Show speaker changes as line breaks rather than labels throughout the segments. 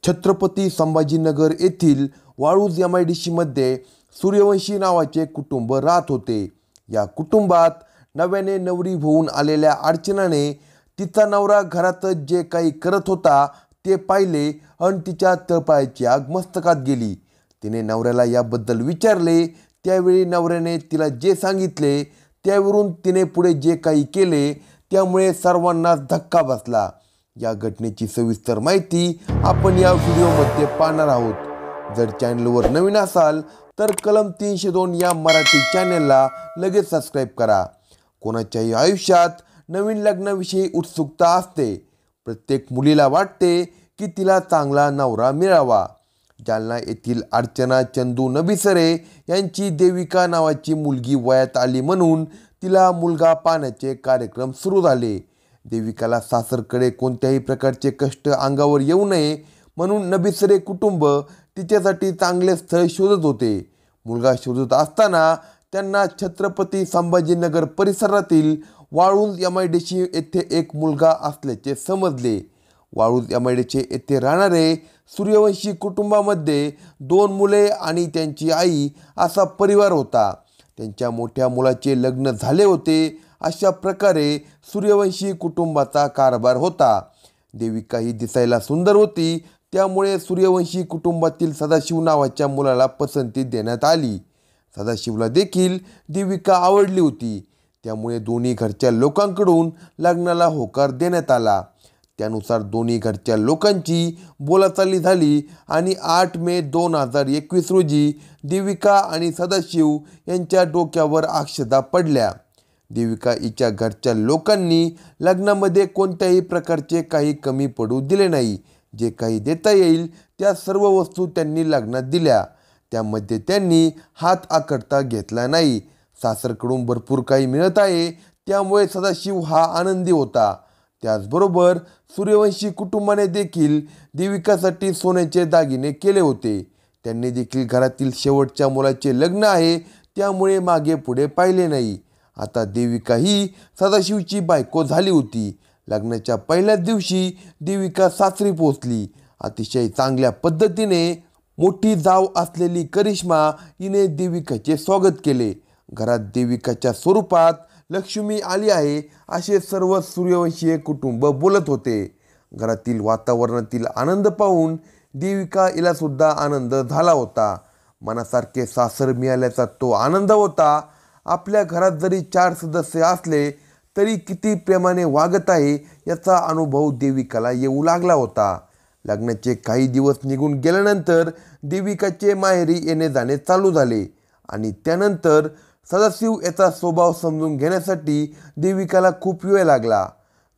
छत्रपती संभाजीनगर येथील वाळूज MIDC मध्ये सूर्यवंशी नावाचे कुटुंब राहत होते. या कुटुंबात नव्याने नवरी होऊन आलेल्या अर्चनाने तिचा नवरा घरातच जे काही करत होता ते पाहिले आणि तिच्या तळपायाची आग मस्तकात गेली. तिने नवऱ्याला याबद्दल विचारले. त्यावेळी नवऱ्याने तिला जे सांगितले त्यावरून तिने पुढे जे काही केले त्यामुळे सर्वांनाच धक्का बसला. या घटनेची सविस्तर माहिती आपण या व्हिडिओमध्ये पाहणार आहोत. जर चॅनलवर नवीन असाल तर कलम 302 या मराठी चॅनलला लगेच सबस्क्राईब करा. कोणाच्याही आयुष्यात नवीन लग्नाविषयी उत्सुकता असते. प्रत्येक मुलीला वाटते की तिला चांगला नवरा मिळावा. जालना येथील अर्चना चंदू नबिसरे यांची देविका नावाची मुलगी वयात आली म्हणून तिला मुलगा पाहण्याचे कार्यक्रम सुरू झाले. देविकाला सासरकडे कोणत्याही प्रकारचे कष्ट अंगावर येऊ नये म्हणून नबिसरे कुटुंब तिच्यासाठी चांगले स्थळ शोधत होते. मुलगा शोधत असताना त्यांना छत्रपती संभाजीनगर परिसरातील वाळूज MIDC येथे एक मुलगा असल्याचे समजले. वाळूज MIDC येथे राहणारे सूर्यवंशी कुटुंबामध्ये 2 मुले आणि त्यांची आई असा परिवार होता. त्यांच्या मोठ्या मुलाचे लग्न झाले होते. अशा प्रकारे सूर्यवंशी कुटुंबाचा कारभार होता. देविका ही दिसायला सुंदर होती. त्यामुळे सूर्यवंशी कुटुंबातील सदाशिव नावाच्या मुलाला पसंती देण्यात आली. सदाशिवला देखील देविका आवडली होती. त्यामुळे दोन्ही घरच्या लोकांकडून लग्नाला होकार देण्यात आला. त्यानुसार दोन्ही घरच्या लोकांची बोलाचाली झाली आणि 8 मे 2021 रोजी देविका आणि सदाशिव यांच्या डोक्यावर अक्षता पडल्या. देविका हिच्या घरच्या लोकांनी लग्नामध्ये कोणत्याही प्रकारचे काही कमी पडू दिले नाही. जे काही देता येईल त्या सर्व वस्तू त्यांनी लग्नात दिल्या. त्यामध्ये त्यांनी हात आखडता घेतला नाही. सासरकडून भरपूर काही मिळत आहे त्यामुळे सदाशिव हा आनंदी होता. त्याचबरोबर सूर्यवंशी कुटुंबाने देखील देविकासाठी सोन्याचे दागिने केले होते. त्यांनी देखील घरातील शेवटच्या मुलाचे लग्न आहे त्यामुळे मागे पुढे पाहिले नाही. आता देविका ही सदाशिवची बायको झाली होती. लग्नाच्या पहिल्याच दिवशी देविका सासरी पोहोचली. अतिशय चांगल्या पद्धतीने मोठी जाव असलेली करिश्मा हिने देविकाचे स्वागत केले. घरात देविकाच्या स्वरूपात लक्ष्मी आली आहे असे सर्व सूर्यवंशीय कुटुंब बोलत होते. घरातील वातावरणातील आनंद पाहून देविका हिला सुद्धा आनंद झाला होता. मनासारखे सासर मिळाल्याचा तो आनंद होता. आपल्या घरात जरी 4 सदस्य असले तरी किती प्रेमाने वागत आहे याचा अनुभव देविकाला येऊ लागला होता. लग्नाचे काही दिवस निघून गेल्यानंतर देविकाचे माहेरी येणे जाणे चालू झाले आणि त्यानंतर सदाशिव याचा स्वभाव समजून घेण्यासाठी देविकाला खूप वेळ लागला.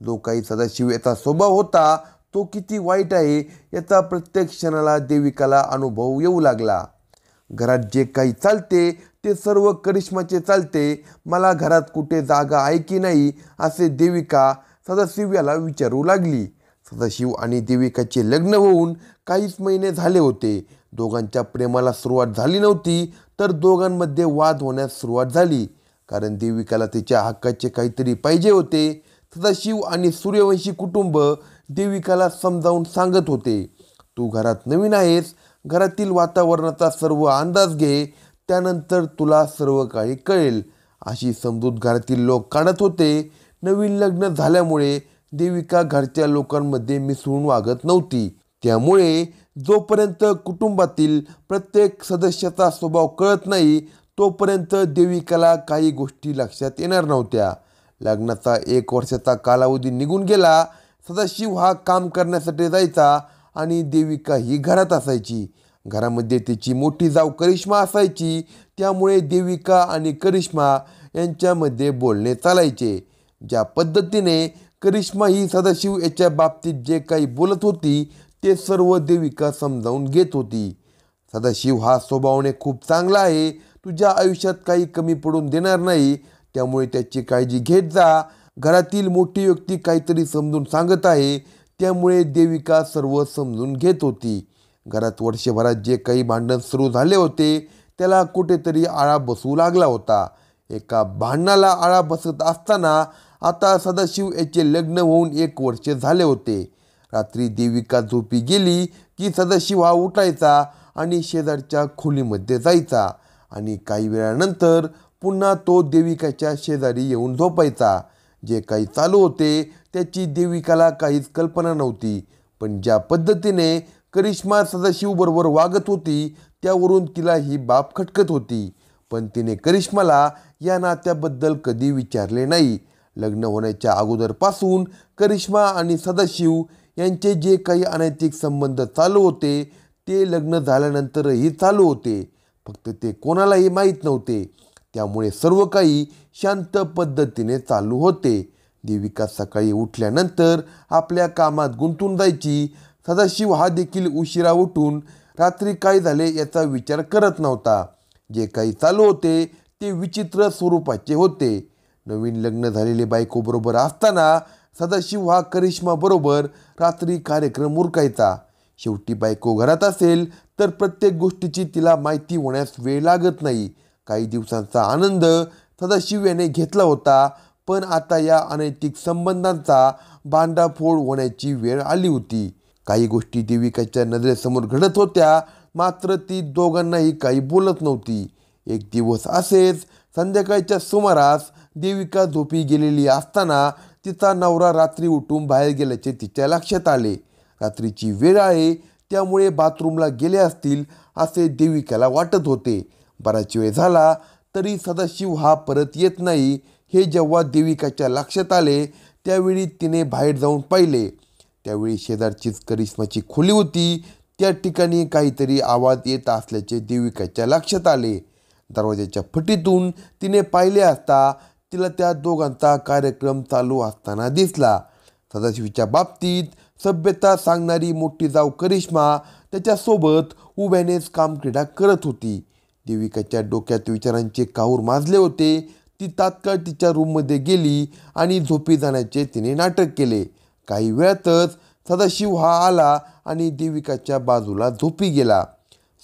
जो काही सदाशिव याचा स्वभाव होता तो किती वाईट आहे याचा प्रत्येक क्षणाला देविकाला अनुभव येऊ लागला. घरात जे काही चालते ते सर्व करिश्माचे चालते. मला घरात कुठे जागा आहे की नाही असे देविका सदाशिव याला विचारू लागली. सदाशिव आणि देविकाचे लग्न होऊन काहीच महिने झाले होते. दोघांच्या प्रेमाला सुरुवात झाली नव्हती तर दोघांमध्ये वाद होण्यास सुरुवात झाली. कारण देविकाला तिच्या हक्काचे काहीतरी पाहिजे होते. सदाशिव आणि सूर्यवंशी कुटुंब देविकाला समजावून सांगत होते, तू घरात नवीन आहेस. घरातील वातावरणाचा सर्व अंदाज घे. त्यानंतर तुला सर्व काही कळेल अशी समजूत घरातील लोक काढत होते. नवीन लग्न झाल्यामुळे देविका घरच्या लोकांमध्ये मिसळून वागत नव्हती. त्यामुळे जोपर्यंत कुटुंबातील प्रत्येक सदस्याचा स्वभाव कळत नाही तोपर्यंत देविकाला काही गोष्टी लक्षात येणार नव्हत्या. लग्नाचा 1 वर्षाचा कालावधी निघून गेला. सदाशिव हा काम करण्यासाठी जायचा आणि देविका ही घरात असायची. घरामध्ये तिची मोठी जाव करिश्मा असायची. त्यामुळे देविका आणि करिश्मा यांच्यामध्ये बोलणे चालायचे. ज्या पद्धतीने करिश्मा ही सदाशिव याच्या बाबतीत जे काही बोलत होती ते सर्व देविका समजावून घेत होती. सदाशिव हा स्वभावाने खूप चांगला आहे. तुझ्या आयुष्यात काही कमी पडून देणार नाही. त्यामुळे त्याची काळजी घेत जा. घरातील मोठी व्यक्ती काहीतरी समजून सांगत आहे. त्यामुळे देविका सर्व समजून घेत होती. घरात वर्षभरात जे काही भांडण सुरू झाले होते त्याला कुठेतरी आळा बसू लागला होता. एका भांडणाला आळा बसत असताना आता सदाशिव याचे लग्न होऊन 1 वर्ष झाले होते. रात्री देविका झोपी गेली की सदाशिव हा उठायचा आणि शेजारच्या खोलीमध्ये जायचा आणि काही वेळानंतर पुन्हा तो देविकाच्या शेजारी येऊन झोपायचा. जे काही चालू होते त्याची देविकाला काहीच कल्पना नव्हती, पण ज्या पद्धतीने करिश्मा सदाशिवबरोबर वागत होती त्यावरून तिला ही बाब खटकत होती. पण तिने करिश्माला या नात्याबद्दल कधी विचारले नाही. लग्न होण्याच्या अगोदरपासून करिश्मा आणि सदाशिव यांचे जे काही अनैतिक संबंध चालू होते ते लग्न झाल्यानंतरही चालू होते, फक्त ते कोणालाही माहीत नव्हते. त्यामुळे सर्व काही शांत पद्धतीने चालू होते. देविका सकाळी उठल्यानंतर आपल्या कामात गुंतून जायची. सदाशिव हा देखील उशिरा उठून रात्री काय झाले याचा विचार करत नव्हता. जे काही चालू होते ते विचित्र स्वरूपाचे होते. नवीन लग्न झालेले बायकोबरोबर असताना सदाशिव हा करिश्माबरोबर रात्री कार्यक्रम उरकायचा. शेवटी बायको घरात असेल तर प्रत्येक गोष्टीची तिला माहिती होण्यास वेळ लागत नाही. काही दिवसांचा आनंद सदाशिव याने घेतला होता, पण आता या अनैतिक संबंधांचा भांडाफोड होण्याची वेळ आली होती. काही गोष्टी देविकाच्या नजरेसमोर घडत होत्या, मात्र ती दोघांनाही काही बोलत नव्हती. एक दिवस असेच संध्याकाळच्या सुमारास देविका झोपी गेलेली असताना तिचा नवरा रात्री उठून बाहेर गेल्याचे तिच्या लक्षात आले. रात्रीची वेळ आहे त्यामुळे बाथरूमला गेले असतील असे देविकाला वाटत होते. बराच वेळ झाला तरी सदाशिव हा परत येत नाही. हे जेव्हा देविकाच्या लक्षात आले त्यावेळी तिने बाहेर जाऊन पाहिले. त्यावेळी शेजारचीच करिश्माची खोली होती. त्या ठिकाणी काहीतरी आवाज येत असल्याचे देविकाच्या लक्षात आले. दरवाजाच्या फटीतून तिने पाहिले असता तिला त्या दोघांचा कार्यक्रम चालू असताना दिसला. सदाशिवच्या बाबतीत सभ्यता सांगणारी मोठी जाऊ करिश्मा त्याच्यासोबत उभ्यानेच कामक्रीडा करत होती. देविकाच्या डोक्यात विचारांचे काहूर माजले होते. ती तात्काळ तिच्या रूममध्ये गेली आणि झोपी जाण्याचे तिने नाटक केले. काही वेळातच सदाशिव हा आला आणि देविकाच्या बाजूला झोपी गेला.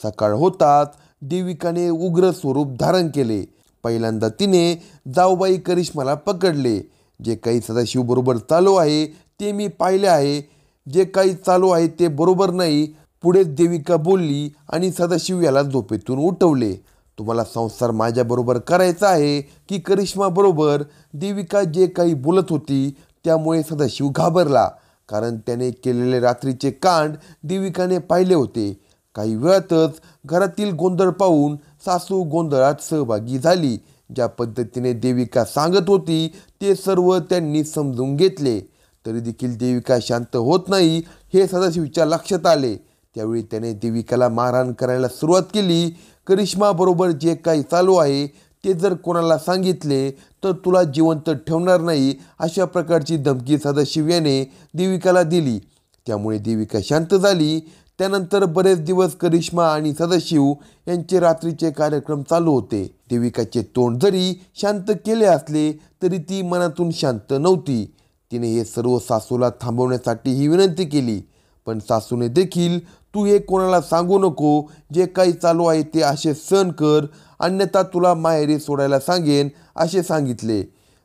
सकाळ होताच देविकाने उग्र स्वरूप धारण केले. पहिल्यांदा तिने जाऊबाई करिश्माला पकडले. जे काही सदाशिवबरोबर चालू आहे ते मी पाहिले आहे. जे काही चालू आहे ते बरोबर नाही, पुढे देविका बोलली आणि सदाशिव याला झोपेतून उठवले. तुम्हाला संसार माझ्याबरोबर करायचा आहे की करिश्माबरोबर? देविका जे काही बोलत होती त्यामुळे सदाशिव घाबरला, कारण त्याने केलेले रात्रीचे कांड देविकाने पाहिले होते. काही वेळातच घरातील गोंधळ पाहून सासू गोंधळात सहभागी झाली. ज्या पद्धतीने देविका सांगत होती ते सर्व त्यांनी समजून घेतले. तरी देखील देविका शांत होत नाही हे सदाशिवच्या लक्षात आले. त्यावेळी त्याने देविकाला मारहाण करायला सुरुवात केली. करिश्माबरोबर जे काही चालू आहे ते जर कोणाला सांगितले तर तुला जिवंत ठेवणार नाही, अशा प्रकारची धमकी सदाशिव याने देविकाला दिली. त्यामुळे देविका शांत झाली. त्यानंतर बरेच दिवस करिश्मा आणि सदाशिव यांचे रात्रीचे कार्यक्रम चालू होते. देविकाचे तोंड जरी शांत केले असले तरी ती मनातून शांत नव्हती. तिने हे सर्व सासूला थांबवण्यासाठी ही विनंती केली, पण सासूने देखील तू हे कोणाला सांगू नको, जे काही चालू आहे ते असे सहन कर, अन्यथा तुला माहेरी सोडायला सांगेन असे सांगितले.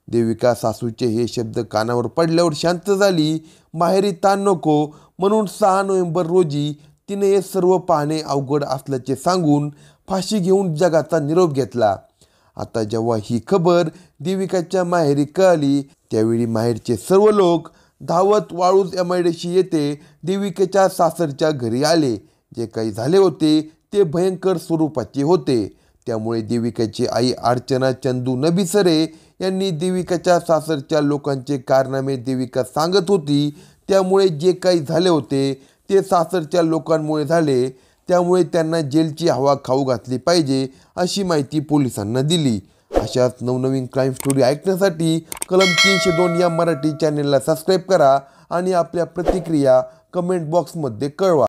देविका सासूचे हे शब्द कानावर पडल्यावर शांत झाली. माहेरी ताण नको म्हणून 6 नोव्हेंबर रोजी तिने हे सर्व पाहणे अवघड असल्याचे सांगून फाशी घेऊन जगाचा निरोप घेतला. आता जेव्हा ही खबर देविकाच्या माहेरी कळाली त्यावेळी माहेरचे सर्व लोक धावत वाळूज MIDC येथे देविकेच्या सासरच्या घरी आले. जे काही झाले होते ते भयंकर स्वरूपाचे होते. त्यामुळे देविकाची आई अर्चना चंदू नबिसरे यांनी देविकाच्या सासरच्या लोकांचे कारनामे देविका सांगत होती. त्यामुळे जे काही झाले होते ते सासरच्या लोकांमुळे झाले. त्यामुळे त्यांना जेलची हवा खाऊ घातली पाहिजे अशी माहिती पोलिसांना दिली. अशाच नवनवीन क्राईम स्टोरी ऐकण्यासाठी कलम 302 या मराठी चॅनेलला सबस्क्राईब करा आणि आपल्या प्रतिक्रिया कमेंट बॉक्समध्ये कळवा.